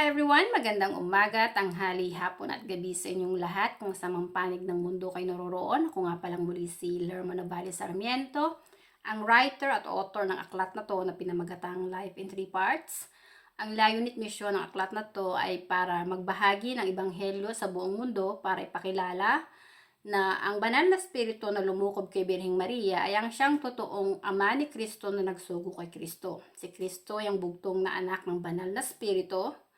Hi everyone! Magandang umaga, tanghali, hapon at gabi sa inyong lahat kung sa mang panig ng mundo kayo naroroon. Ako nga palang muli si Lerma Novales Sarmiento, ang writer at author ng aklat na to na pinamagatang Life in 3 Parts. Ang layunin at misyon ng aklat na to ay para magbahagi ng ebanghelyo sa buong mundo para ipakilala na ang banal na spirito na lumukob kay Birheng Maria ay ang siyang totoong ama ni Kristo na nagsugo kay Kristo. Si Kristo ay ang bugtong na anak ng banal na spirito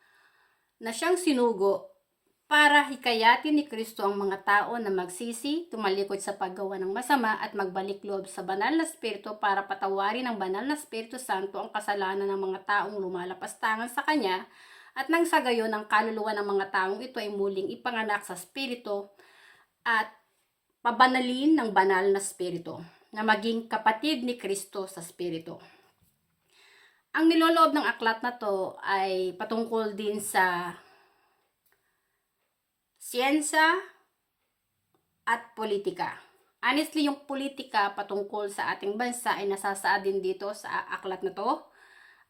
na siyang sinugo para hikayatin ni Kristo ang mga tao na magsisi, tumalikod sa paggawa ng masama at magbalik loob sa banal na spirito para patawarin ng banal na Espiritu Santo ang kasalanan ng mga taong lumalapastangan sa Kanya at nang sa gayon ang kaluluwa ng mga taong ito ay muling ipanganak sa spirito at pabanalin ng banal na spirito na maging kapatid ni Kristo sa spirito. Ang niloloob ng aklat na to ay patungkol din sa siyensya at politika. Honestly, yung politika patungkol sa ating bansa ay nasasaad din dito sa aklat na to.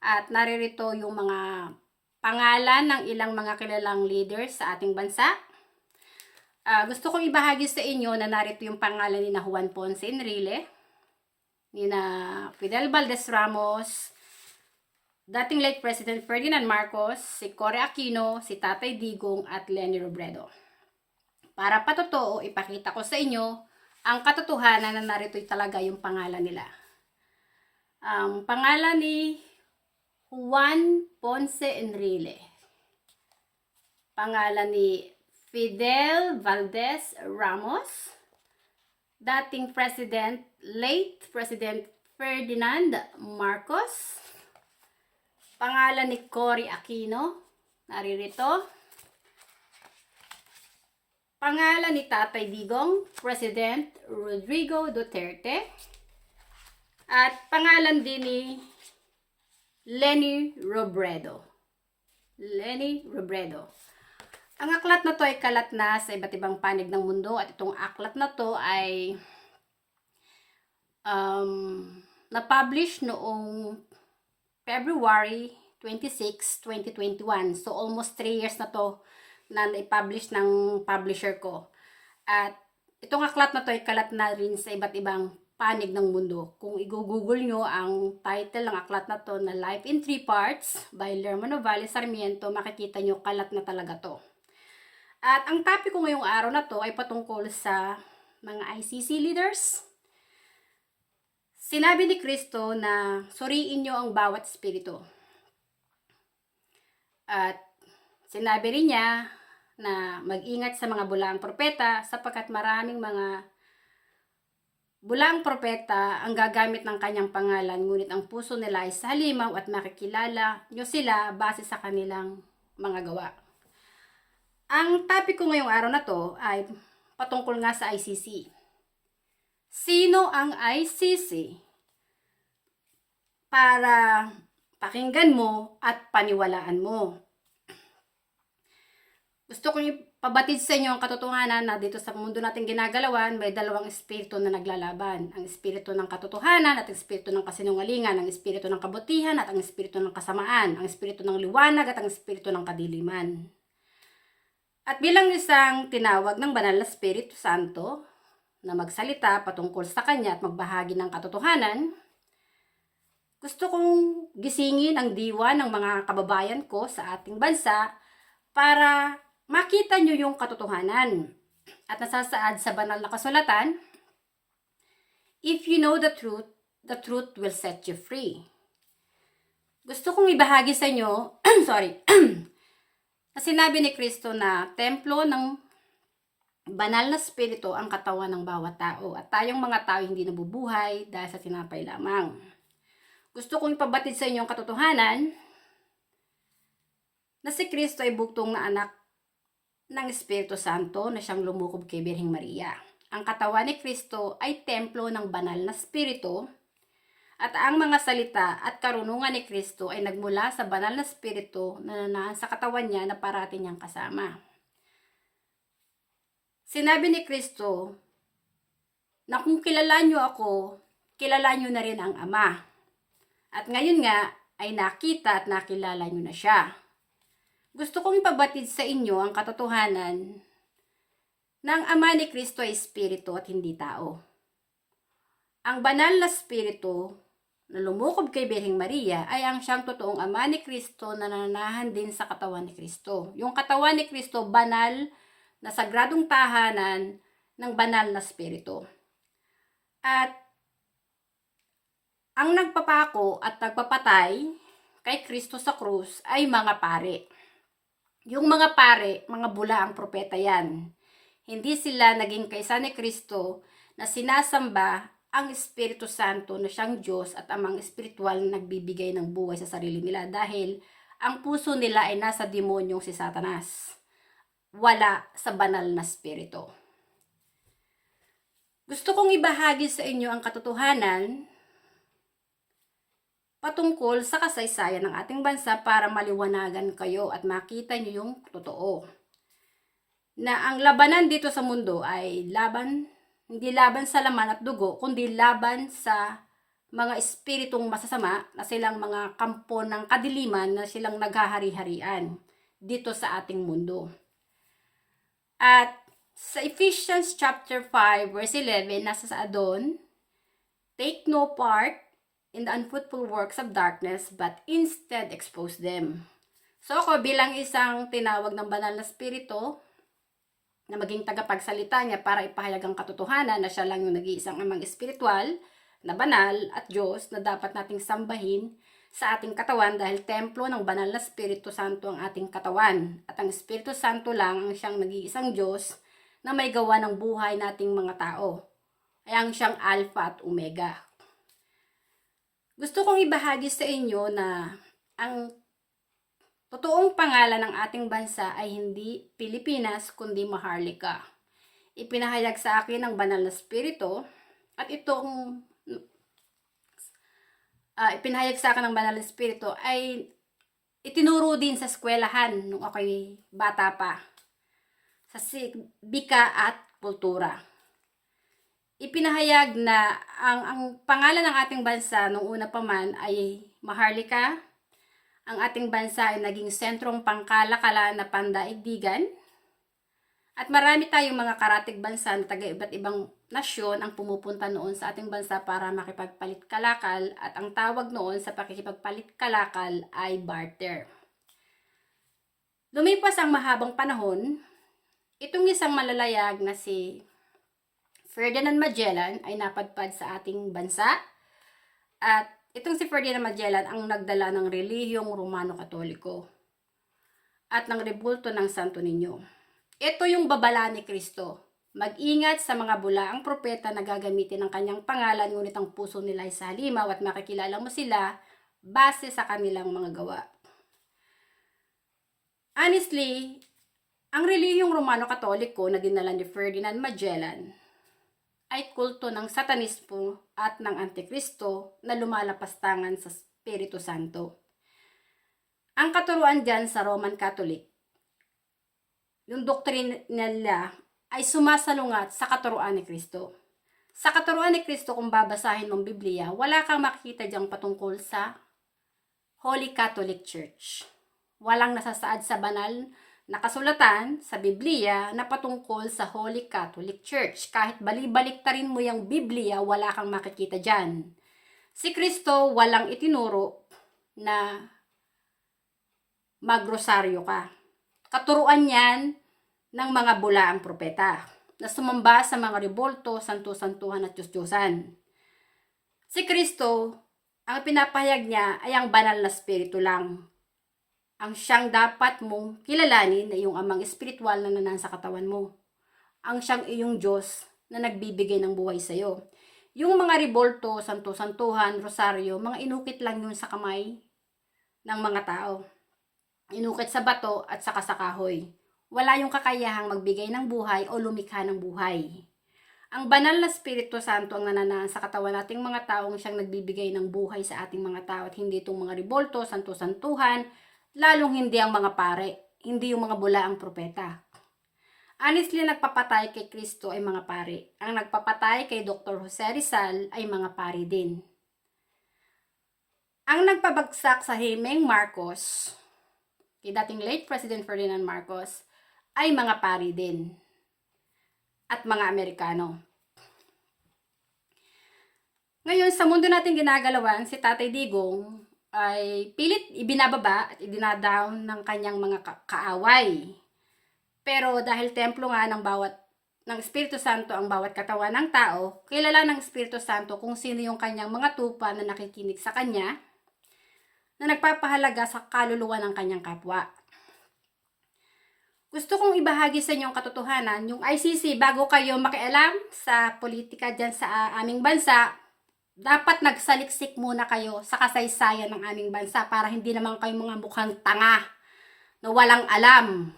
At naririto yung mga pangalan ng ilang mga kilalang leaders sa ating bansa. Gusto kong ibahagi sa inyo na narito yung pangalan ni Juan Ponce Enrile, ni Fidel Valdez Ramos, dating late President Ferdinand Marcos, si Cory Aquino, si Tatay Digong at Leni Robredo. Para patotoo, ipakita ko sa inyo ang katotohanan na narito'y talaga yung pangalan nila. Ang pangalan ni Juan Ponce Enrile, pangalan ni Fidel Valdez Ramos, dating late President Ferdinand Marcos, pangalan ni Cory Aquino, naririto, pangalan ni Tatay Digong, President Rodrigo Duterte, at pangalan din ni Leni Robredo. Leni Robredo. Ang aklat na to ay kalat na sa iba't ibang panig ng mundo at itong aklat na to ay na-publish noong February 26, 2021. So almost 3 years na to na na-publish ng publisher ko. At itong aklat na to ay kalat na rin sa iba't ibang panig ng mundo. Kung i-google nyo ang title ng aklat na to na Life in 3 Parts by Lerma Novales Sarmiento, makikita nyo kalat na talaga to. At ang topic ko ngayong araw na to ay patungkol sa mga ICC leaders. Sinabi ni Kristo na suriin nyo ang bawat espiritu. At sinabi rin niya na mag-ingat sa mga bulaang propeta sapagkat maraming mga bulaang propeta ang gagamit ng kanyang pangalan, ngunit ang puso nila ay sa halimaw at makikilala nyo sila base sa kanilang mga gawa. Ang topic ko ngayong araw na to ay patungkol nga sa ICC. Sino ang ICC? Para pakinggan mo at paniwalaan mo. Gusto kong ipabatid sa inyo ang katotohanan na dito sa mundo natin ginagalawan, may dalawang espiritu na naglalaban. Ang espiritu ng katotohanan at ang espiritu ng kasinungalingan, ang espiritu ng kabutihan at ang espiritu ng kasamaan, ang espiritu ng liwanag at ang espiritu ng kadiliman. At bilang isang tinawag ng Banal na Espiritu Santo na magsalita patungkol sa Kanya at magbahagi ng katotohanan, gusto kong gisingin ang diwa ng mga kababayan ko sa ating bansa para makita nyo yung katotohanan. At nasasaad sa banal na kasulatan, if you know the truth will set you free. Gusto kong ibahagi sa inyo, na sinabi ni Kristo na templo ng banal na spirito ang katawan ng bawat tao. At tayong mga tao hindi nabubuhay dahil sa tinapay lamang. Gusto kong ipabatid sa inyo ang katotohanan na si Kristo ay buktong na anak ng Espiritu Santo na siyang lumukob kay Birheng Maria. Ang katawan ni Kristo ay templo ng banal na spirito at ang mga salita at karunungan ni Kristo ay nagmula sa banal na spirito na nanaan sa katawan niya na parati niyang kasama. Sinabi ni Kristo na kung kilala niyo ako, kilala niyo na rin ang Ama. At ngayon nga ay nakita at nakilala niyo na siya. Gusto kong ipabatid sa inyo ang katotohanan na ang Ama ni Kristo ay Espiritu at hindi tao. Ang banal na Espiritu na lumukob kay Birheng Maria ay ang siyang totoong Ama ni Kristo na nananahan din sa katawan ni Kristo. Yung katawan ni Kristo, banal na sagradong tahanan ng banal na Espiritu. At ang nagpapako at nagpapatay kay Kristo sa krus ay mga pare. Yung mga pare, mga bulaang propeta yan. Hindi sila naging kaysa ni Kristo na sinasamba ang Espiritu Santo na siyang Diyos at amang espiritual na nagbibigay ng buhay sa sarili nila dahil ang puso nila ay nasa demonyong si Satanas. Wala sa banal na Espiritu. Gusto kong ibahagi sa inyo ang katotohanan patungkol sa kasaysayan ng ating bansa para maliwanagan kayo at makita nyo yung totoo. Na ang labanan dito sa mundo ay hindi laban sa laman at dugo, kundi laban sa mga espiritong masasama na silang mga kampo ng kadiliman na silang naghahari-harian dito sa ating mundo. At sa Ephesians chapter 5 verse 11, nasa sa doon, take no part in the unfruitful works of darkness, but instead expose them. So ako bilang isang tinawag ng banal na spirito, na maging tagapagsalita niya para ipahayag ang katotohanan na siya lang yung nag-iisang amang espiritual, na banal at Diyos na dapat nating sambahin sa ating katawan dahil templo ng banal na Espiritu Santo ang ating katawan. At ang Espiritu Santo lang ang siyang nag-iisang Diyos na may gawa ng buhay nating mga tao. Ay ang siyang Alpha at Omega. Gusto kong ibahagi sa inyo na ang totoong pangalan ng ating bansa ay hindi Pilipinas kundi Maharlika. Ipinahayag sa akin ng banal na spirito at itong ipinahayag sa akin ng banal na spirito ay itinuro din sa eskwelahan nung ako'y bata pa sa bika at kultura. Ipinahayag na ang pangalan ng ating bansa nung una pa man ay Maharlika. Ang ating bansa ay naging sentrong pangkalakalan na pandaigdigan. At marami tayong mga karatig bansa na taga iba't ibang nasyon ang pumupunta noon sa ating bansa para makipagpalit-kalakal at ang tawag noon sa pakikipagpalit-kalakal ay barter. Lumipas ang mahabang panahon, itong isang malalayag na si Ferdinand Magellan ay napadpad sa ating bansa at itong si Ferdinand Magellan ang nagdala ng relihiyong Romano-Katoliko at ng rebulto ng Santo Niño. Ito yung babala ni Kristo. Mag-ingat sa mga bulaang propeta na gagamitin ang kanyang pangalan ngunit ang puso nila ay sa halimaw at makikilala mo sila base sa kanilang mga gawa. Honestly, ang relihiyong Romano-Katoliko na dinala ni Ferdinand Magellan ay kulto ng Satanismo at ng Antikristo na lumalapastangan sa Espiritu Santo. Ang katuruan dyan sa Roman Catholic, yung doktrina nila ay sumasalungat sa katuruan ni Kristo. Sa katuruan ni Kristo, kung babasahin mong Biblia, wala kang makikita diyang patungkol sa Holy Catholic Church. Walang nasasaad sa banal na kasulatan sa Biblia na patungkol sa Holy Catholic Church. Kahit balik-baliktarin mo yung Biblia, wala kang makikita dyan. Si Kristo walang itinuro na magrosaryo ka. Katuruan yan ng mga bulaang propeta na sumamba sa mga rebulto, santo-santuhan at Diyos-Diyosan. Si Kristo, ang pinapahayag niya ay ang banal na spirito lang. Ang siyang dapat mong kilalanin na iyong amang espiritual na nanasa katawan mo. Ang siyang iyong Diyos na nagbibigay ng buhay sa iyo. Yung mga rebulto, santo-santuhan, rosaryo, mga inukit lang yun sa kamay ng mga tao. Inukit sa bato at saka sa kahoy. Wala yung kakayahang magbigay ng buhay o lumikha ng buhay. Ang banal na Espiritu Santo ang nananaan sa katawan nating mga taong siyang nagbibigay ng buhay sa ating mga tao at hindi itong mga rebulto, santo-santuhan, lalong hindi ang mga pare, hindi yung mga bulaang propeta. Honestly, nagpapatay kay Kristo ay mga pare. Ang nagpapatay kay Dr. Jose Rizal ay mga pare din. Ang nagpabagsak sa Himeng Marcos kay dating late President Ferdinand Marcos ay mga pari din at mga Amerikano. Ngayon, sa mundo natin ginagalawan, si Tatay Digong ay pilit ibinababa at idinadown ng kanyang mga kaaway. Pero dahil templo nga ng Espiritu Santo ang bawat katawan ng tao, kilala ng Espiritu Santo kung sino yung kanyang mga tupa na nakikinig sa kanya, na nagpapahalaga sa kaluluwa ng kanyang kapwa. Gusto kong ibahagi sa inyo ang katotohanan, yung ICC, bago kayo makialam sa politika dyan sa aming bansa, dapat nagsaliksik muna kayo sa kasaysayan ng aming bansa para hindi naman kayo mga mukhang tanga na walang alam.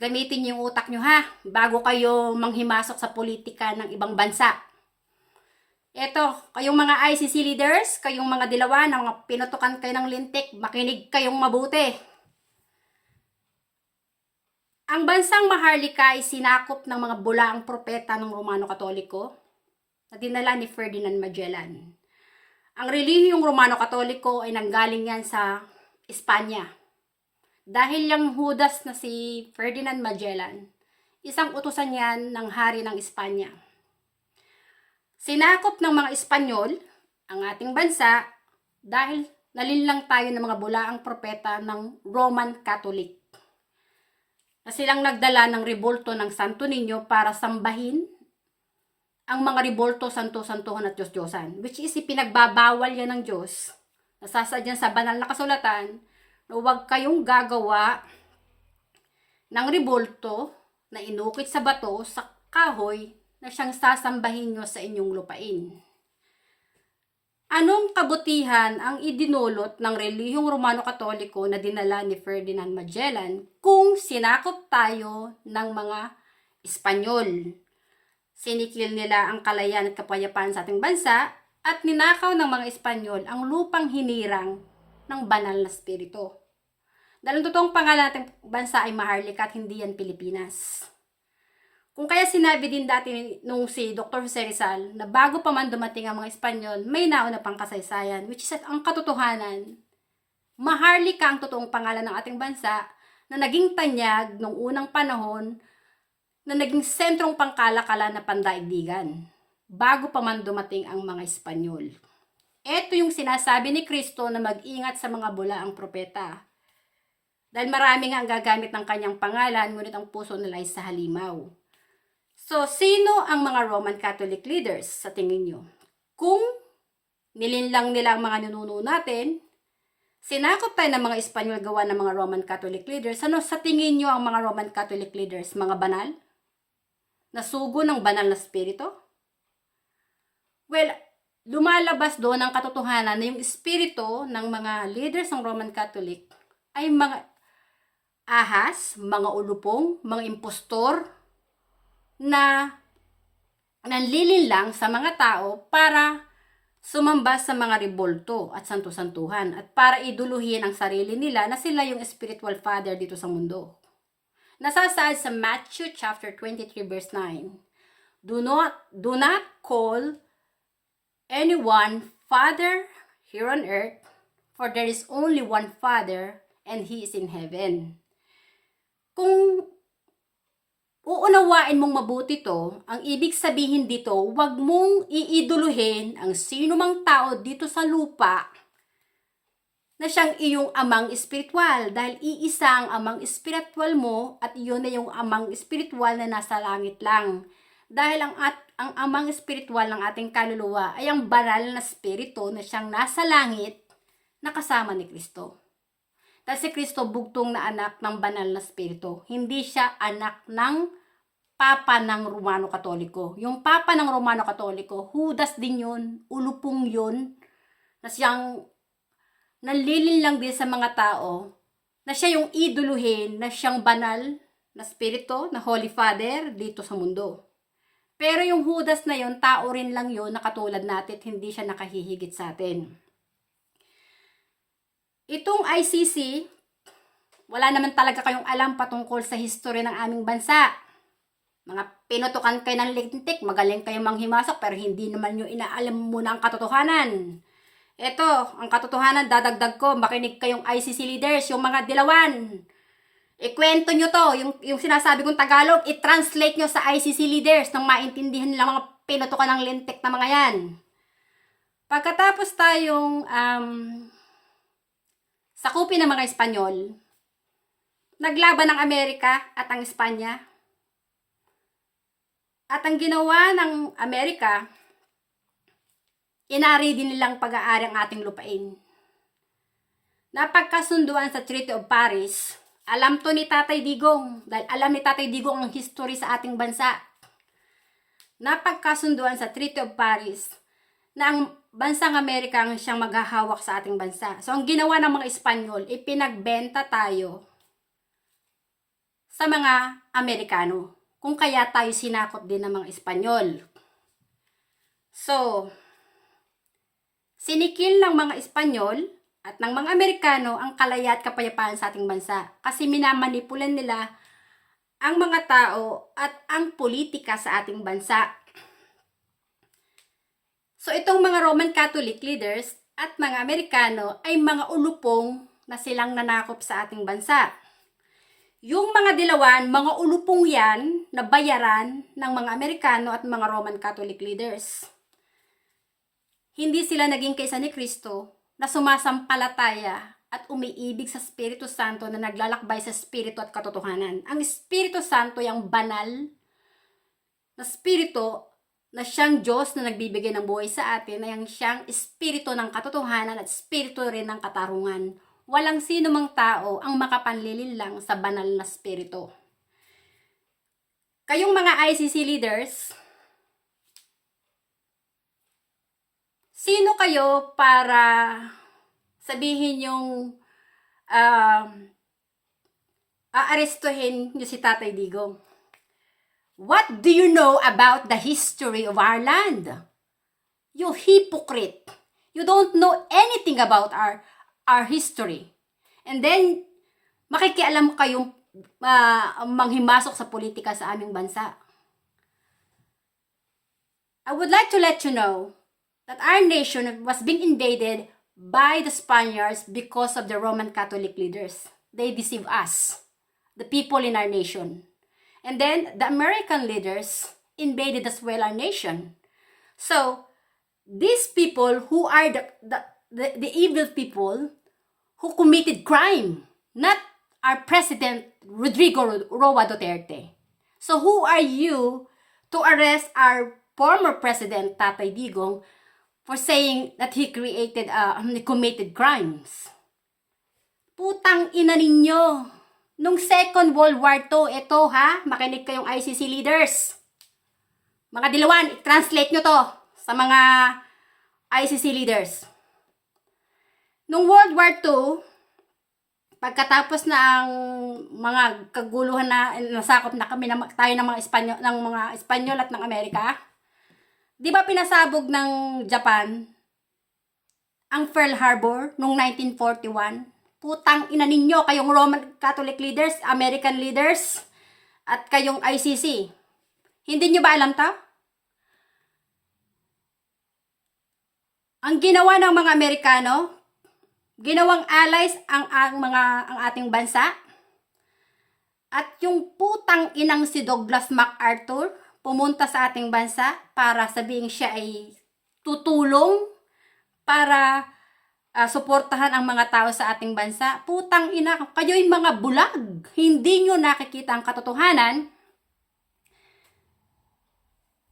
Gamitin niyo yung utak nyo ha, bago kayo manghimasok sa politika ng ibang bansa. Eto, kayong mga ICC leaders, kayong mga dilawan, na mga pinutukan kayo ng lintik, makinig kayong mabuti. Ang bansang Maharlika ay sinakop ng mga bulaang propeta ng Romano Katoliko na dinala ni Ferdinand Magellan. Ang relihiyong Romano Katoliko ay nanggaling yan sa Espanya. Dahil yung Judas na si Ferdinand Magellan, isang utusan yan ng hari ng Espanya. Sinakop ng mga Espanyol ang ating bansa dahil nalinlang tayo ng mga bulaang propeta ng Roman Catholic. Na silang nagdala ng rebolto ng Santo Niño para sambahin ang mga rebolto, santo-santuhan at Diyos-Diyosan. Which is ipinagbabawal yan ng Diyos. Nasasadyan sa banal na kasulatan na huwag kayong gagawa ng rebolto na inukit sa bato, sa kahoy, na siyang sasambahin nyo sa inyong lupain. Anong kabutihan ang idinulot ng relihiyong Romano Katoliko na dinala ni Ferdinand Magellan kung sinakop tayo ng mga Espanyol? Sinikil nila ang kalayaan at kapayapaan sa ating bansa at ninakaw ng mga Espanyol ang lupang hinirang ng banal na spirito. Dahil ang totoong pangalan nating bansa ay Maharlika at hindi yan Pilipinas. Kung kaya sinabi din dati nung si Dr. Jose Rizal na bago pa man dumating ang mga Espanyol, may nauna pang kasaysayan, which is ang katotohanan. Maharlika ang totoong pangalan ng ating bansa na naging tanyag noong unang panahon na naging sentrong pangkalakalan na pandaigdigan bago pa man dumating ang mga Espanyol. Ito yung sinasabi ni Kristo na mag-ingat sa mga bulaang propeta. Dahil marami nga ang gagamit ng kanyang pangalan, ngunit ang puso nila ay sa halimaw. So, sino ang mga Roman Catholic leaders sa tingin nyo? Kung nilinlang nila ang mga ninuno natin, sinakop tayo ng mga Espanyol gawa ng mga Roman Catholic leaders, ano sa tingin nyo ang mga Roman Catholic leaders? Mga banal? Nasugo ng banal na spirito? Well, lumalabas doon ang katotohanan na yung espiritu ng mga leaders ng Roman Catholic ay mga ahas, mga ulupong, mga impostor, na nanlilinlang sa mga tao para sumamba sa mga rebolto at santo-santuhan at para iduluhin ang sarili nila na sila yung spiritual father dito sa mundo. Nasasaad sa Matthew chapter 23 verse 9, Do not call anyone father here on earth, for there is only one Father and He is in heaven. Kung uunawain mong mabuti to, ang ibig sabihin dito, huwag mong iiduluhin ang sino mang tao dito sa lupa na siyang iyong amang espiritual. Dahil iisa ang amang espiritual mo at iyon na yung amang espiritual na nasa langit lang. Dahil ang amang espiritual ng ating kaluluwa ay ang banal na spirito na siyang nasa langit na kasama ni Kristo. Dahil si Kristo bugtong na anak ng banal na spirito. Hindi siya anak ng Papa ng Romano Katoliko. Yung Papa ng Romano Katoliko, Judas din yun, ulupong yun, na siyang nanlilin lang din sa mga tao, na siya yung iduluhin, na siyang banal na spirito, na Holy Father dito sa mundo. Pero yung Judas na yun, tao rin lang yun, na katulad natin, hindi siya nakahihigit sa atin. Itong ICC, wala naman talaga kayong alam patungkol sa history ng aming bansa. Mga pinutukan kayo ng lintik, magaling kayong manghimasok, pero hindi naman nyo inaalam muna ang katotohanan. Ito, ang katotohanan, dadagdag ko, makinig kayong ICC leaders, yung mga dilawan. Ikwento nyo to, yung sinasabi kong Tagalog, i-translate nyo sa ICC leaders nang maintindihan nila mga pinutukan ng lintik na mga yan. Pagkatapos tayong sakupin ng mga Espanyol, naglaban ng Amerika at ang Espanya. At ang ginawa ng Amerika, inari din nilang pag-aari ang ating lupain. Napagkasunduan sa Treaty of Paris, alam to ni Tatay Digong, dahil alam ni Tatay Digong ang history sa ating bansa. Napagkasunduan sa Treaty of Paris na ang bansang Amerika ang siyang maghahawak sa ating bansa. So ang ginawa ng mga Espanyol, ipinagbenta tayo sa mga Amerikano. Kung kaya tayo sinakop din ng mga Espanyol. So, sinikil ng mga Espanyol at ng mga Amerikano ang kalaya at kapayapaan sa ating bansa. Kasi minamanipulan nila ang mga tao at ang politika sa ating bansa. So, itong mga Roman Catholic leaders at mga Amerikano ay mga ulupong na silang nanakop sa ating bansa. Yung mga dilawan, mga ulupong yan na bayaran ng mga Amerikano at mga Roman Catholic leaders. Hindi sila naging kaysa ni Kristo na sumasampalataya at umiibig sa Espiritu Santo na naglalakbay sa Espiritu at katotohanan. Ang Espiritu Santo, yung banal na Espiritu na siyang Diyos na nagbibigay ng buhay sa atin, ay ang siyang Espiritu ng katotohanan at Espiritu rin ng katarungan. Walang sino mang tao ang makapanlilin sa banal na spirito. Kayong mga ICC leaders, sino kayo para sabihin yung aarestuhin nyo si Tatay Digong? What do you know about the history of our land? You hypocrite. You don't know anything about our history. And then, makikialam kayong manghimasok sa politika sa aming bansa. I would like to let you know that our nation was being invaded by the Spaniards because of the Roman Catholic leaders. They deceive us, the people in our nation. And then, the American leaders invaded as well our nation. So, these people who are the evil people who committed crime, not our President Rodrigo Roa Duterte. So who are you to arrest our former President Tatay Digong for saying that he committed crimes? Putang ina ninyo. Nung Second World War II, ito ha, makinig kayong ICC leaders. Mga dilawan, i-translate nyo to sa mga ICC leaders. Nung World War II, pagkatapos na ang mga kaguluhan na nasakop na kami tayo ng mga Espanyol at ng Amerika, di ba pinasabog ng Japan ang Pearl Harbor noong 1941? Putang ina ninyo, kayong Roman Catholic leaders, American leaders, at kayong ICC. Hindi nyo ba alam to? Ang ginawa ng mga Amerikano, ginawang allies ang ating bansa. At yung putang inang si Douglas MacArthur pumunta sa ating bansa para sabihin siya ay tutulong para suportahan ang mga tao sa ating bansa. Putang ina, kayo'y mga bulag. Hindi nyo nakikita ang katotohanan.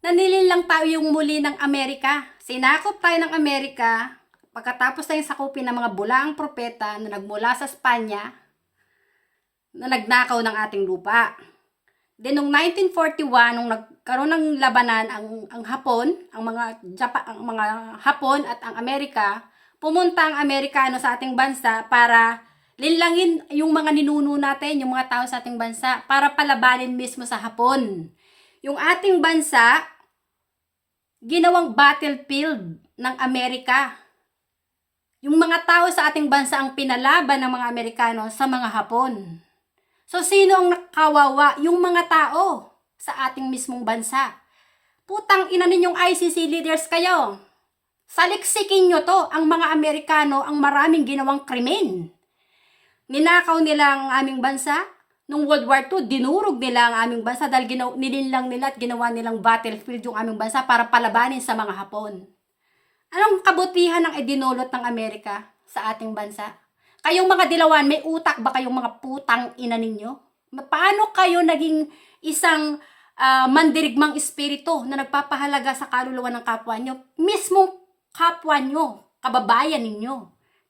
Nanilin lang tayo yung muli ng Amerika. Sinakop tayo ng Amerika. Pagkatapos tayong sakupin ng mga bulaang propeta na nagmula sa Espanya na nagnakaw ng ating lupa. Then noong 1941, nung nagkaroon ng labanan ang Hapon, ang mga Hapon at ang Amerika, pumunta ang Amerikano sa ating bansa para linlangin yung mga ninuno natin, yung mga tao sa ating bansa, para palabanin mismo sa Hapon. Yung ating bansa, ginawang battlefield ng Amerika. Yung mga tao sa ating bansa ang pinalaban ng mga Amerikano sa mga Hapon. So, sino ang nakawawa? Yung mga tao sa ating mismong bansa. Putang ina ninyong ICC leaders kayo. Saliksikin nyo to, ang mga Amerikano, ang maraming ginawang krimen. Ninakaw nila ang aming bansa. Nung World War II, dinurog nila ang aming bansa dahil nilinlang nila at ginawa nilang battlefield yung aming bansa para palabanin sa mga Hapon. Anong kabutihan ang idinulot ng Amerika sa ating bansa? Kayong mga dilawan, may utak ba kayong mga putang ina ninyo? Paano kayo naging isang mandirigmang espiritu na nagpapahalaga sa kaluluwa ng kapwa nyo? Mismo kapwa nyo, kababayan ninyo,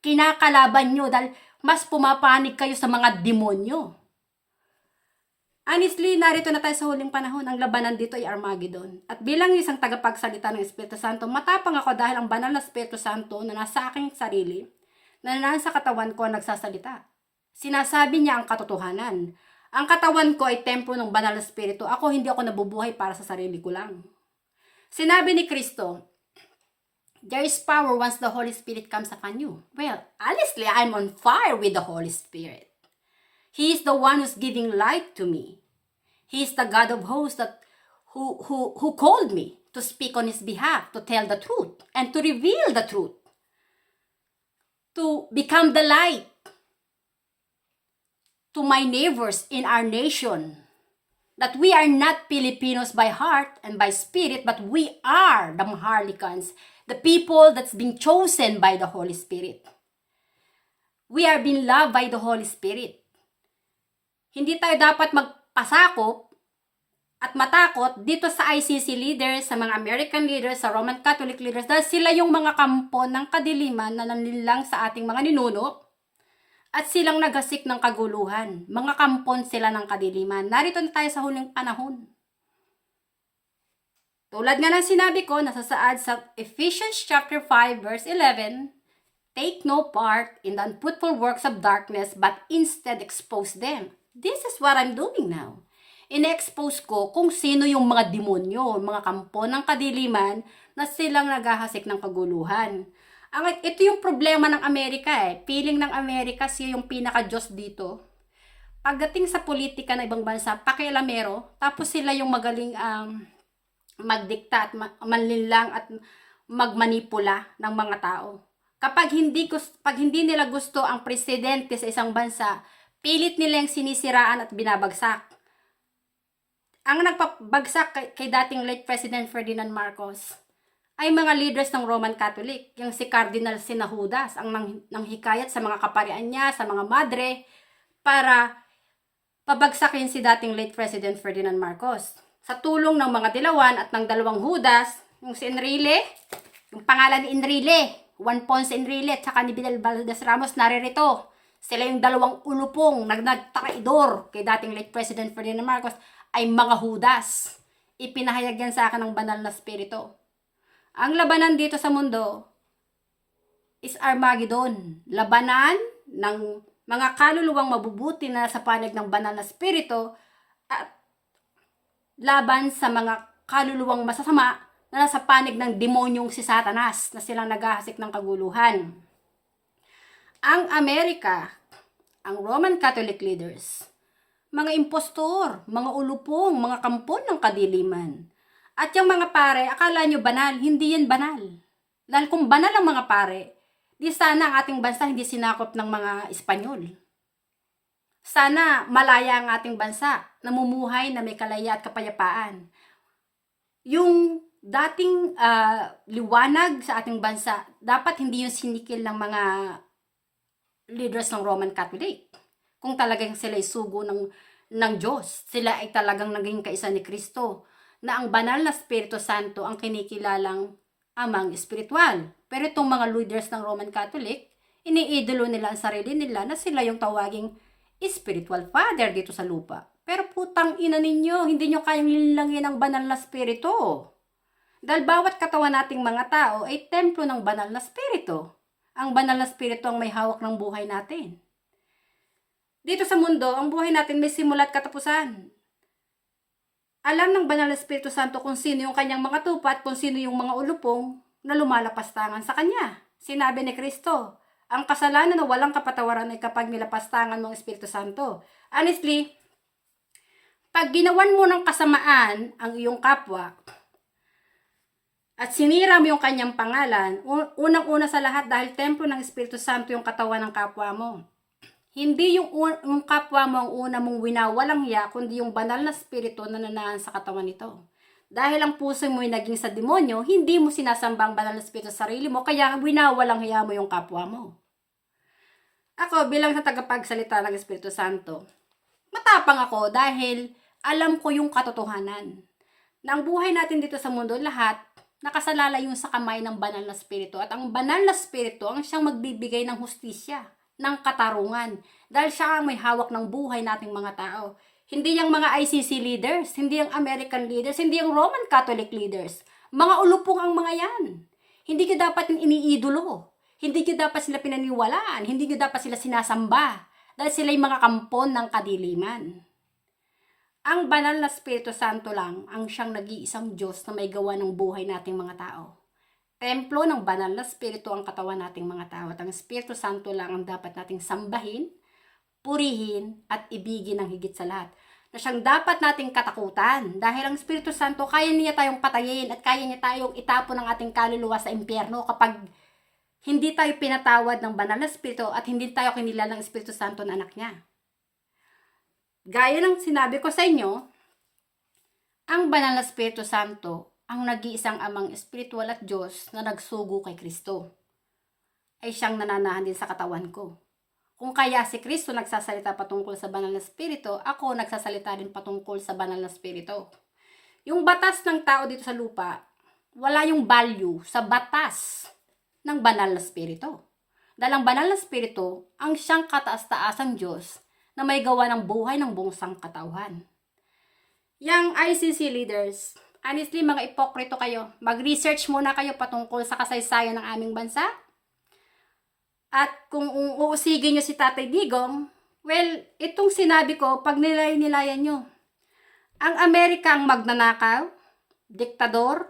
kinakalaban nyo dahil mas pumapanig kayo sa mga demonyo. Honestly, narito na tayo sa huling panahon. Ang labanan dito ay Armageddon. At bilang isang tagapagsalita ng Espiritu Santo, matapang ako dahil ang banal na Espiritu Santo na nasa aking sarili, na nasa katawan ko nagsasalita. Sinasabi niya ang katotohanan. Ang katawan ko ay templo ng banal na Espiritu. Hindi ako nabubuhay para sa sarili ko lang. Sinabi ni Kristo, there is power once the Holy Spirit comes upon you. Well, honestly, I'm on fire with the Holy Spirit. He is the one who's giving light to me. He is the God of hosts who called me to speak on His behalf, to tell the truth, and to reveal the truth. To become the light to my neighbors in our nation. That we are not Filipinos by heart and by spirit, but we are the Maharlikans, the people that's been chosen by the Holy Spirit. We are being loved by the Holy Spirit. Hindi tayo dapat magpasakop at matakot dito sa ICC leaders, sa mga American leaders, sa Roman Catholic leaders, dahil sila yung mga kampo ng kadiliman na nanlilang sa ating mga ninuno at silang naghasik ng kaguluhan. Mga kampon sila ng kadiliman. Narito na tayo sa huling panahon. Tulad nga ng sinabi ko, nasasaad sa Ephesians chapter 5 verse 11, take no part in the unfruitful works of darkness, but instead expose them. This is what I'm doing now. Ine-expose ko kung sino yung mga demonyo, mga kampo ng kadiliman na silang naghahasik ng kaguluhan. Ito yung problema ng Amerika Feeling ng Amerika siya yung pinaka-Diyos dito. Pagdating sa politika ng ibang bansa, pakialamero, tapos sila yung magaling magdikta at manlinlang at magmanipula ng mga tao. Pag hindi nila gusto ang presidente sa isang bansa, pilit nila yung sinisiraan at binabagsak. Ang nagpabagsak kay dating late President Ferdinand Marcos ay mga leaders ng Roman Catholic. Yung si Cardinal Sinajudas, ang nanghikayat sa mga kaparian niya, sa mga madre, para pabagsakin si dating late President Ferdinand Marcos. Sa tulong ng mga dilawan at ng dalawang Judas, yung si Enrile, yung pangalan ni Enrile, Juan Ponce Enrile at saka ni Vidal Valdez Ramos, naririto. Sila yung dalawang ulupong nagtraidor kay dating late President Ferdinand Marcos ay mga Judas. Ipinahayag yan sa akin ng banal na spirito. Ang labanan dito sa mundo is Armageddon. Labanan ng mga kaluluwang mabubuti na sa panig ng banal na spirito at laban sa mga kaluluwang masasama na nasa panig ng demonyong si Satanas na silang naghahasik ng kaguluhan. Ang Amerika, ang Roman Catholic leaders, mga impostor, mga ulupong, mga kampon ng kadiliman. At yung mga pare, akala nyo banal, hindi yan banal. Dahil kung banal ang mga pare, di sana ang ating bansa hindi sinakop ng mga Espanyol. Sana malaya ang ating bansa, namumuhay na may kalaya at kapayapaan. Yung dating liwanag sa ating bansa, dapat hindi yung sinikil ng mga leaders ng Roman Catholic. Kung talagang sila ay sugo ng Diyos, sila ay talagang naging kaisa ni Kristo, na ang banal na Espiritu Santo ang kinikilalang amang espiritual. Pero itong mga leaders ng Roman Catholic, iniidolo nila ang sarili nila na sila yung tawaging spiritual father dito sa lupa. Pero putang ina ninyo, hindi nyo kayang linlangin ang banal na Espiritu. Dahil bawat katawan nating mga tao ay templo ng banal na Espiritu. Ang banal na Espiritu ang may hawak ng buhay natin. Dito sa mundo, ang buhay natin may simula at katapusan. Alam ng banal na Espiritu Santo kung sino yung kanyang mga tupa at kung sino yung mga ulupong na lumalapastangan sa kanya. Sinabi ni Kristo, ang kasalanan na walang kapatawaran ay kapag nilapastangan ng Espiritu Santo. Honestly, pag ginawan mo ng kasamaan ang iyong kapwa, at sinira mo yung kanyang pangalan, unang-una sa lahat dahil templo ng Espiritu Santo yung katawan ng kapwa mo. Hindi yung kapwa mo ang una mong winawalang hiya, kundi yung banal na spirito na nanaan sa katawan nito. Dahil ang puso mo ay naging sa demonyo, hindi mo sinasamba ang banal na spirito sa sarili mo, kaya winawalang hiya mo yung kapwa mo. Ako, bilang sa tagapagsalita ng Espiritu Santo, matapang ako dahil alam ko yung katotohanan. Na ang buhay natin dito sa mundo, lahat, nakasalalay yung sa kamay ng banal na spirito. At ang banal na spirito ang siyang magbibigay ng hustisya, ng katarungan. Dahil siya ang may hawak ng buhay nating mga tao. Hindi yung mga ICC leaders, hindi yung American leaders, hindi yung Roman Catholic leaders. Mga ulupong ang mga yan. Hindi ka dapat iniidolo. Hindi ka dapat sila pinaniwalaan. Hindi ka dapat sila sinasamba. Dahil sila yung mga kampon ng kadiliman. Ang banal na Espiritu Santo lang ang siyang nag-iisang Diyos na may gawa ng buhay nating mga tao. Templo ng banal na Espiritu ang katawan nating mga tao. At ang Espiritu Santo lang ang dapat nating sambahin, purihin, at ibigin ng higit sa lahat. Na siyang dapat nating katakutan. Dahil ang Espiritu Santo, kaya niya tayong patayin at kaya niya tayong itapon ng ating kaluluwa sa impyerno kapag hindi tayo pinatawad ng banal na Espiritu at hindi tayo kinilala ng Espiritu Santo na anak niya. Gaya ng sinabi ko sa inyo, ang banal na Espiritu Santo, ang nag-iisang amang espiritual at Diyos na nagsugo kay Kristo, ay siyang nananahan din sa katawan ko. Kung kaya si Kristo nagsasalita patungkol sa banal na Espiritu, ako nagsasalita din patungkol sa banal na Espiritu. Yung batas ng tao dito sa lupa, wala yung value sa batas ng banal na Espiritu. Dahil ang banal na Espiritu, ang siyang kataas-taasang Diyos na may gawa ng buhay ng buong sangkatauhan. Yang ICC leaders, honestly mga ipokrito kayo. Mag-research muna kayo patungkol sa kasaysayan ng aming bansa. At kung uusigin nyo si Tatay Digong, well, itong sinabi ko, pag nilay-nilayan nyo. Ang Amerika ang magnanakaw, diktador,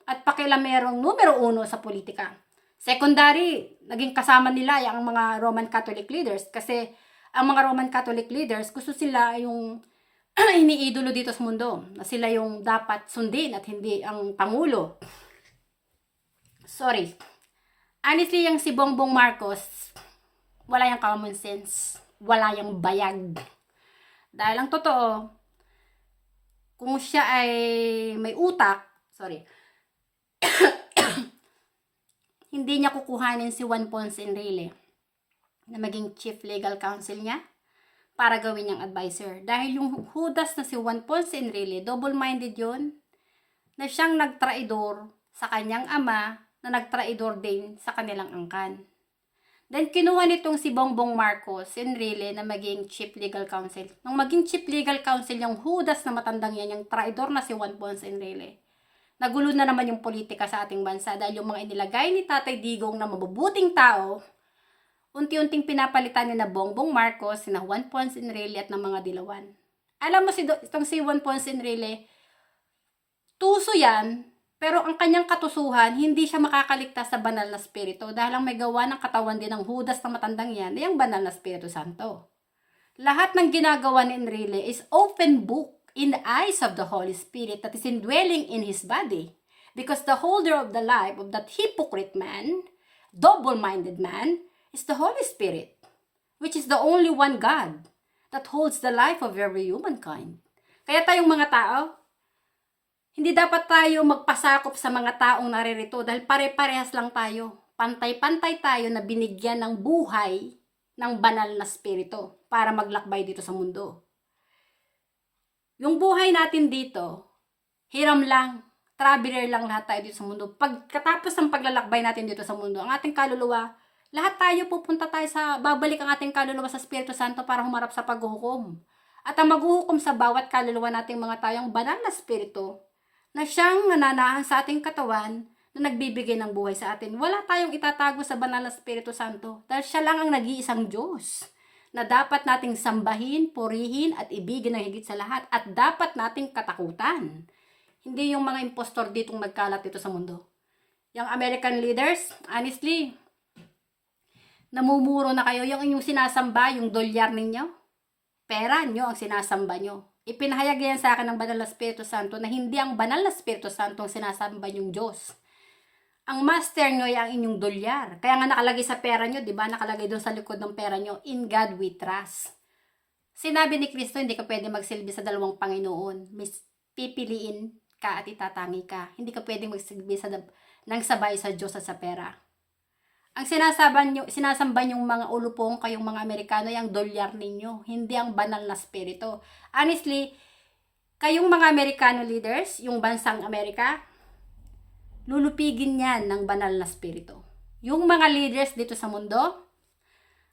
at pakilamerong numero 1 sa politika. Secondary, naging kasama nila yung mga Roman Catholic leaders kasi ang mga Roman Catholic leaders, gusto sila yung iniidolo dito sa mundo. Na sila yung dapat sundin at hindi ang Pangulo. Sorry. Honestly, yung si Bongbong Marcos, wala yung common sense. Wala yung bayag. Dahil ang totoo, kung siya ay may utak, hindi niya kukuhanin si Juan Ponce Enrile na maging chief legal counsel niya para gawin niyang advisor. Dahil yung Judas na si Juan Ponce Enrile, double-minded yun, na siyang nagtraidor sa kanyang ama, na nagtraidor din sa kanilang angkan. Then kinuha nitong si Bongbong Marcos Enrile na maging chief legal counsel. Nung maging chief legal counsel yung Judas na matandang yan, yung traidor na si Juan Ponce Enrile, nagulo na naman yung politika sa ating bansa dahil yung mga inilagay ni Tatay Digong na mabubuting tao, unti-unting pinapalitan ni na Bongbong Marcos, sina Juan Ponce Enrile at ng mga dilawan. Alam mo itong si Juan Ponce Enrile, tuso yan, pero ang kanyang katusuhan, hindi siya makakaligtas sa banal na spirito dahil ang may gawa ng katawan din ng Judas na matandang yan ay ang banal na Espiritu Santo. Lahat ng ginagawa ni Enrile is open book in the eyes of the Holy Spirit that is indwelling in his body. Because the holder of the life of that hypocrite man, double-minded man, is the Holy Spirit, which is the only one God that holds the life of every humankind. Kaya tayong mga tao, hindi dapat tayo magpasakop sa mga taong naririto dahil pare-parehas lang tayo. Pantay-pantay tayo na binigyan ng buhay ng banal na spirito para maglakbay dito sa mundo. Yung buhay natin dito, hiram lang, traveler lang lahat tayo dito sa mundo. Pagkatapos ng paglalakbay natin dito sa mundo, ang ating kaluluwa, lahat tayo pupunta tayo babalik ang ating kaluluwa sa Espiritu Santo para humarap sa paghuhukom. At ang maghuhukom sa bawat kaluluwa nating mga tayong banal na spirito, na siyang nananahan sa ating katawan, na nagbibigay ng buhay sa atin. Wala tayong itatago sa banal na Espiritu Santo, dahil siya lang ang nag-iisang Diyos, na dapat nating sambahin, purihin, at ibigin ng higit sa lahat, at dapat nating katakutan. Hindi yung mga impostor ditong nagkalat dito sa mundo. Yung American leaders, honestly, namumuro na kayo. Yung inyong sinasamba, yung dolyar ninyo, pera nyo ang sinasamba nyo. Ipinahayag yan sa akin ng Banal na Espiritu Santo na hindi ang Banal na Espiritu Santo ang sinasamba niyong Diyos. Ang master nyo ay ang inyong dolyar. Kaya nga nakalagay sa pera nyo, di ba? Nakalagay doon sa likod ng pera nyo, in God we trust. Sinabi ni Kristo, hindi ka pwede magsilbi sa dalawang Panginoon. Pipiliin ka at itatangi ka. Hindi ka pwede magsilbi ng sabay sa Diyos at sa pera. Ang sinasamba nyong mga ulupong kayong mga Amerikano ay ang dolyar ninyo, hindi ang banal na spirito. Honestly, kayong mga Amerikano leaders, yung bansang Amerika, lulupigin yan ng banal na spirito. Yung mga leaders dito sa mundo,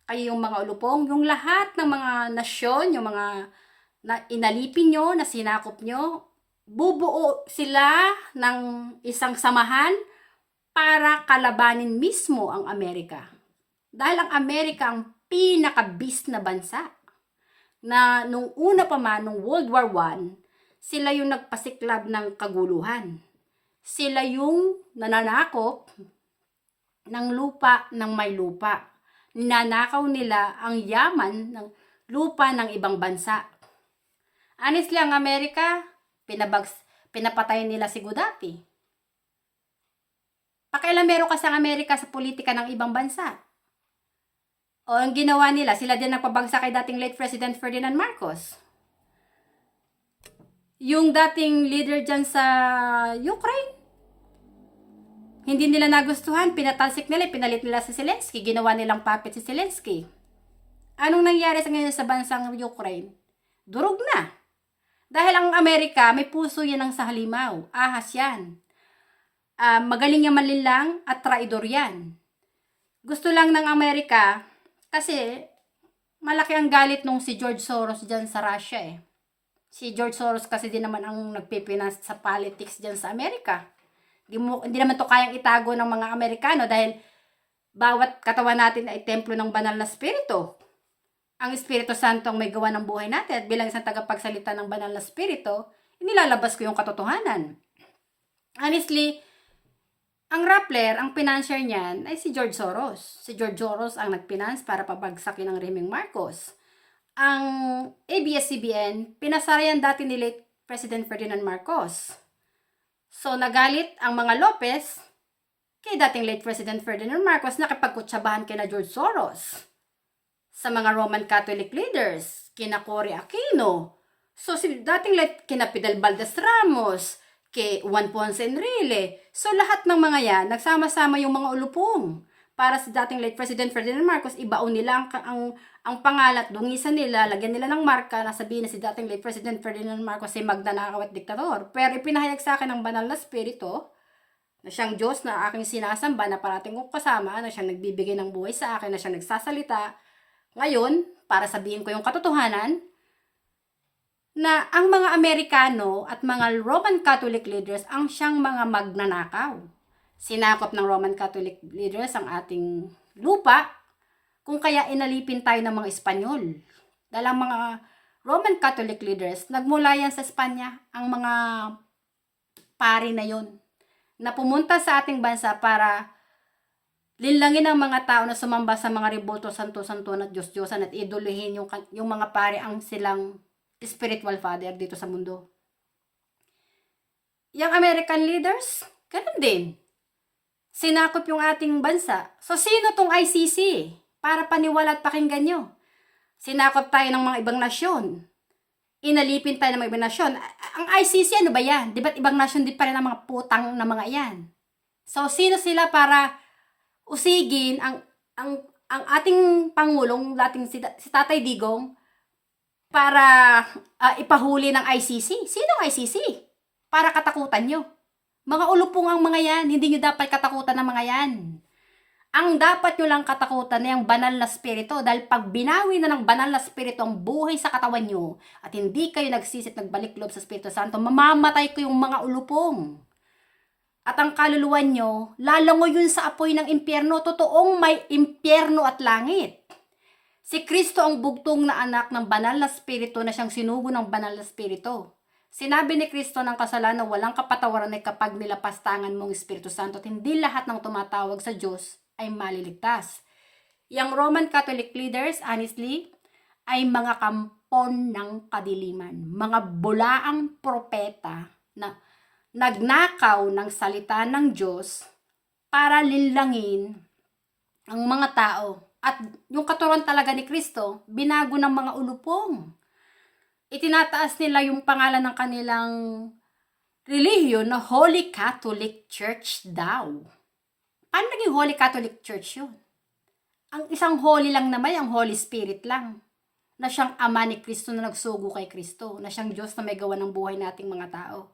kayo yung mga ulupong, yung lahat ng mga nasyon, yung mga inalipin nyo, na sinakop nyo, bubuo sila ng isang samahan para kalabanin mismo ang Amerika. Dahil ang Amerika ang pinaka-beast na bansa na nung una pa man, nung World War I, sila yung nagpasiklab ng kaguluhan. Sila yung nananakop ng lupa ng may lupa. Ninanakaw nila ang yaman ng lupa ng ibang bansa. Honestly, ang Amerika, pinapatay nila si Gaddafi. Pakialamero kasi ang Amerika sa politika ng ibang bansa. O ang ginawa nila, sila din nagpabagsak kay dating late President Ferdinand Marcos. Yung dating leader dyan sa Ukraine, hindi nila nagustuhan, pinatalsik nila, pinalit nila si Zelensky, ginawa nilang puppet si Zelensky. Anong nangyari sa ngayon sa bansang Ukraine? Durog na. Dahil ang Amerika, may puso yan ng sa halimaw. Ahas yan. Magaling yung malinlang at traidor yan. Gusto lang ng Amerika, kasi malaki ang galit nung si George Soros dyan sa Russia eh. Si George Soros kasi din naman ang nagpipinas sa politics dyan sa Amerika. Hindi naman to kayang itago ng mga Amerikano dahil bawat katawan natin ay templo ng banal na spirito. Ang Espiritu Santo ang may gawa ng buhay natin at bilang isang tagapagsalita ng banal na spirito, inilalabas ko yung katotohanan. Honestly, ang Rappler, ang financier niyan ay si George Soros. Si George Soros ang nagfinance para pabagsakin ang rehimeng Marcos. Ang ABS-CBN, pinasara yan dati ni late President Ferdinand Marcos. So, nagalit ang mga Lopez kay dating late President Ferdinand Marcos na nakipagkutsabahan kina George Soros. Sa mga Roman Catholic leaders, kina Cory Aquino. So, si dating late kina Fidel Valdez Ramos, kay Juan Ponce Enrile. So, lahat ng mga yan, nagsama-sama yung mga ulupong. Para sa dating late President Ferdinand Marcos, ibaon nila ang pangalat, dungisan nila, lagyan nila ng marka na sabihin na si dating late President Ferdinand Marcos ay magnanakaw at diktador. Pero ipinahayag sa akin ng banal na spirito, na siyang Diyos na aking sinasamba, na parating kong kasama, na siyang nagbibigay ng buhay sa akin, na siyang nagsasalita. Ngayon, para sabihin ko yung katotohanan, na ang mga Amerikano at mga Roman Catholic leaders ang siyang mga magnanakaw. Sinakop ng Roman Catholic leaders ang ating lupa, kung kaya inalipin tayo ng mga Espanyol. Dahil ang mga Roman Catholic leaders, nagmula yan sa Espanya, ang mga pari na yon, na pumunta sa ating bansa para linlangin ang mga tao na sumamba sa mga riboto, santo-santo at Diyos-Diyosan at idolihin yung mga pari ang silang spiritual father dito sa mundo. Yung American leaders, ganun din. Sinakop yung ating bansa. So, sino tong ICC? Para paniwala at pakinggan nyo. Sinakop tayo ng mga ibang nasyon. Inalipin tayo ng mga ibang nasyon. Ang ICC, ano ba yan? Di ba't ibang nasyon din pa rin ang mga putang na mga yan? So, sino sila para usigin ang ating Pangulong, dating si Tatay Digong, para ipahuli ng ICC? Sinong ICC? Para katakutan nyo. Mga ulupong ang mga yan. Hindi nyo dapat katakutan ng mga yan. Ang dapat nyo lang katakutan na yung banal na spirito. Dahil pag binawi na ng banal na spirito ang buhay sa katawan nyo at hindi kayo nagsisit, nagbalik loob sa Espiritu Santo, mamamatay ko yung mga ulupong. At ang kaluluwa nyo, lalangoy yun sa apoy ng impyerno. Totoong may impyerno at langit. Si Kristo ang bugtong na anak ng banal na spirito na siyang sinugo ng banal na spirito. Sinabi ni Kristo ng kasalanan na walang kapatawaran ay kapag nilapastangan mong Espiritu Santo at hindi lahat ng tumatawag sa Diyos ay maliligtas. Yang Roman Catholic leaders, honestly, ay mga kampon ng kadiliman, mga bulaang propeta na nagnakaw ng salita ng Diyos para linlangin ang mga tao. At yung katuruan talaga ni Kristo, binago ng mga ulupong. Itinataas nila yung pangalan ng kanilang relihiyon na Holy Catholic Church daw. Paano naging Holy Catholic Church yun? Ang isang holy lang naman, ang Holy Spirit lang. Na siyang ama ni Kristo na nagsugo kay Kristo. Na siyang Diyos na may gawa ng buhay nating mga tao.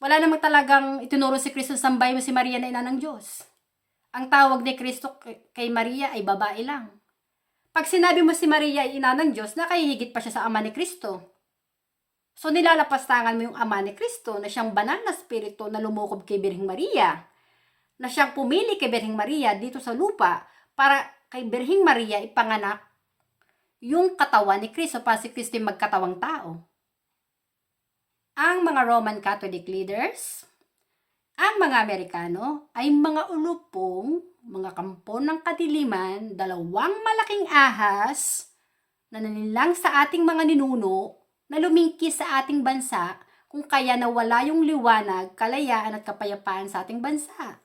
Wala namang talagang itinuro si Kristo, sambay mo si Maria na ina ng Diyos. Ang tawag ni Kristo kay Maria ay babae lang. Pag sinabi mo si Maria ay ina ng Diyos, nakahihigit pa siya sa ama ni Kristo. So nilalapastangan mo yung ama ni Kristo na siyang banal na spirito na lumukob kay Birheng Maria. Na siyang pumili kay Birheng Maria dito sa lupa para kay Birheng Maria ipanganak yung katawan ni Kristo para si Kristo magkatawang tao. Ang mga Roman Catholic leaders, ang mga Amerikano ay mga ulupong, mga kampon ng kadiliman, dalawang malaking ahas na nanilang sa ating mga ninuno na lumingkis sa ating bansa kung kaya nawala yung liwanag, kalayaan at kapayapaan sa ating bansa.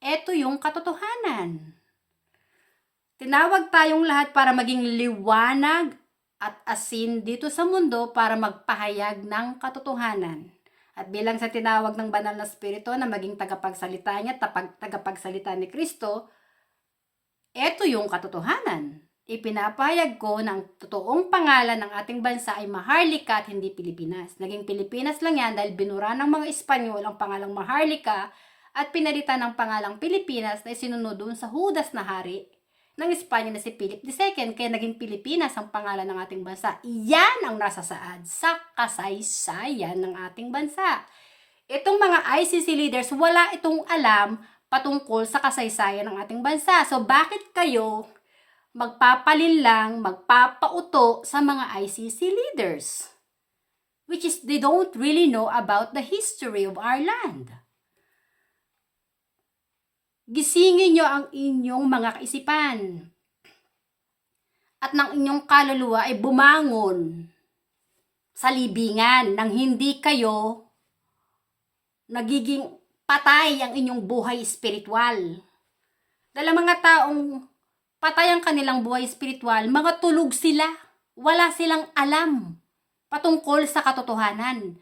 Ito yung katotohanan. Tinawag tayong lahat para maging liwanag at asin dito sa mundo para magpahayag ng katotohanan. At bilang sa tinawag ng banal na spirito na maging tagapagsalita niya, tagapagsalita ni Kristo, ito yung katotohanan. Ipinapahayag ko ng totoong pangalan ng ating bansa ay Maharlika at hindi Pilipinas. Naging Pilipinas lang yan dahil binura ng mga Espanyol ang pangalang Maharlika at pinalitan ng pangalang Pilipinas na isinunod doon sa Judas na hari ng Espanya na si Philip II, kaya naging Pilipinas ang pangalan ng ating bansa. Iyan ang nasasaad sa kasaysayan ng ating bansa. Itong mga ICC leaders, wala itong alam patungkol sa kasaysayan ng ating bansa. So bakit kayo magpapalinlang, magpapauto sa mga ICC leaders? Which is, they don't really know about the history of our land. Gisingin nyo ang inyong mga kaisipan at ng inyong kaluluwa ay bumangon sa libingan nang hindi kayo nagiging patay ang inyong buhay espiritual. Dahil mga taong patay ang kanilang buhay espiritual, mga tulog sila, wala silang alam patungkol sa katotohanan.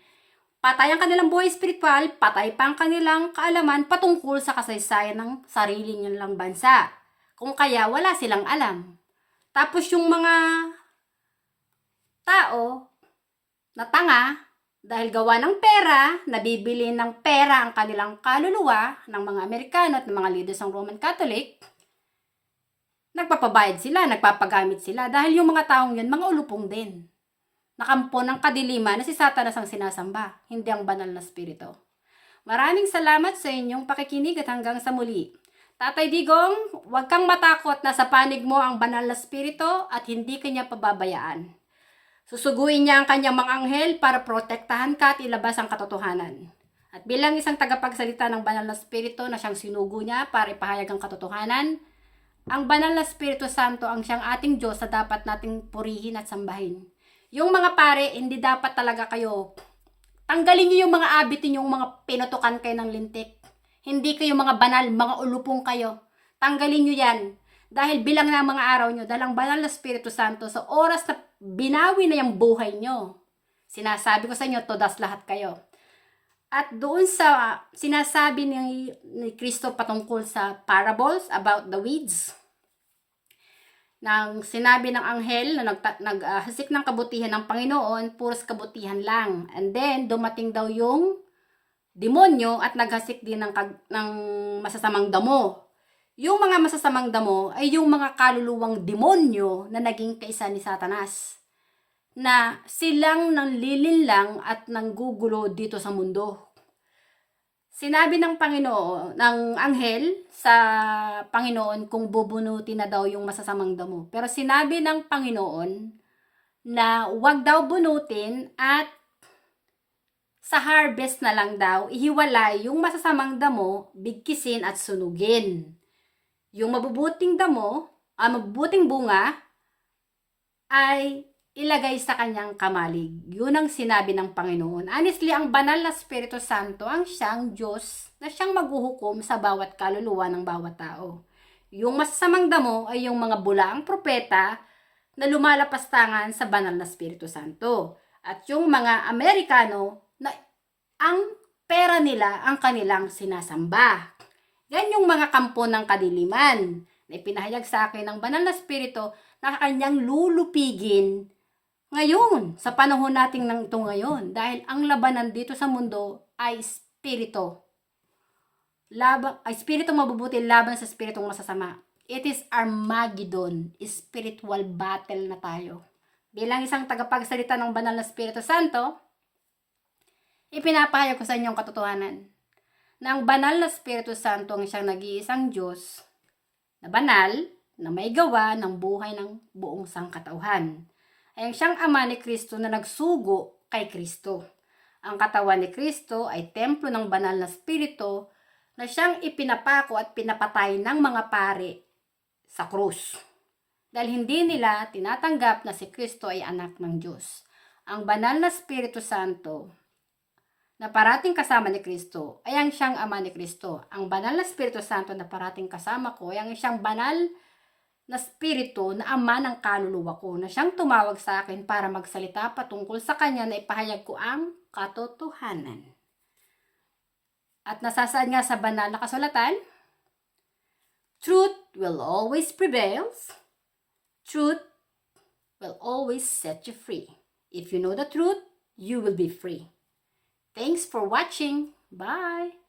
Patay ang kanilang buhay espiritual, patay pa ang kanilang kaalaman patungkol sa kasaysayan ng sarili nilang bansa. Kung kaya, wala silang alam. Tapos yung mga tao na tanga, dahil gawa ng pera, nabibili ng pera ang kanilang kaluluwa ng mga Amerikano at ng mga leaders ng Roman Catholic, nagpapabayad sila, nagpapagamit sila dahil yung mga taong yun, mga ulupong din. Nakampo ng kadiliman na si Satanas ang sinasamba, hindi ang banal na spirito. Maraming salamat sa inyong pakikinig at hanggang sa muli. Tatay Digong, huwag kang matakot na sa panig mo ang banal na spirito at hindi kanya pababayaan. Susuguin niya ang kanyang mga anghel para protektahan ka at ilabas ang katotohanan. At bilang isang tagapagsalita ng banal na spirito na siyang sinugo niya para ipahayag ang katotohanan, ang banal na Espiritu Santo ang siyang ating Diyos na dapat nating purihin at sambahin. Yung mga pare, hindi dapat talaga kayo, tanggalin nyo yung mga abitin, yung mga pinutukan kayo ng lintik. Hindi kayo mga banal, mga ulupong kayo. Tanggalin nyo yan. Dahil bilang na mga araw nyo, dahil ang banal na Espiritu Santo, sa oras na binawi na yung buhay nyo, sinasabi ko sa inyo, todas lahat kayo. At doon sa sinasabi ni Kristo patungkol sa parables about the weeds, nang sinabi ng anghel na naghasik ng kabutihan ng Panginoon, puros kabutihan lang. And then, dumating daw yung demonyo at naghasik din ng masasamang damo. Yung mga masasamang damo ay yung mga kaluluwang demonyo na naging kaisa ni Satanas. Na silang nanlilinlang at nanggugulo dito sa mundo. Sinabi ng Panginoon, ng anghel sa Panginoon kung bubunutin na daw yung masasamang damo. Pero sinabi ng Panginoon na huwag daw bunutin at sa harvest na lang daw ihiwalay yung masasamang damo, bigkisin at sunugin. Yung mabubuting damo, mabubuting bunga ay ilagay sa kanyang kamalig. Yun ang sinabi ng Panginoon. Honestly, ang banal na Espiritu Santo ang siyang Diyos na siyang maghuhukom sa bawat kaluluwa ng bawat tao. Yung masasamang damo ay yung mga bulaang propeta na lumalapastangan sa banal na Espiritu Santo. At yung mga Amerikano na ang pera nila ang kanilang sinasamba. Yan yung mga kampo ng kadiliman na ipinahayag sa akin ng banal na Espiritu na kanyang lulupigin ngayon, sa panahon nating nang ito ngayon, dahil ang labanan dito sa mundo ay espiritu. Espiritu mabubuti laban sa espiritong masasama. It is Armageddon, spiritual battle na tayo. Bilang isang tagapagsalita ng banal na Espiritu Santo, ipinapahayag ko sa inyong katotohanan na ang banal na Espiritu Santo ang siyang nag-iisang Diyos na banal, na may gawa ng buhay ng buong sangkatauhan. Ay siyang Ama ni Kristo na nagsugo kay Kristo. Ang katawan ni Kristo ay templo ng banal na Espiritu na siyang ipinapako at pinapatay ng mga pari sa krus. Dahil hindi nila tinatanggap na si Kristo ay anak ng Diyos. Ang banal na Espiritu Santo na parating kasama ni Kristo ay ang siyang Ama ni Kristo. Ang banal na Espiritu Santo na parating kasama ko ay ang siyang banal na Espiritu na Ama ng kaluluwa ko na siyang tumawag sa akin para magsalita patungkol sa kanya na ipahayag ko ang katotohanan. At nasasaad nga sa banal na kasulatan, truth will always prevail. Truth will always set you free. If you know the truth, you will be free. Thanks for watching. Bye!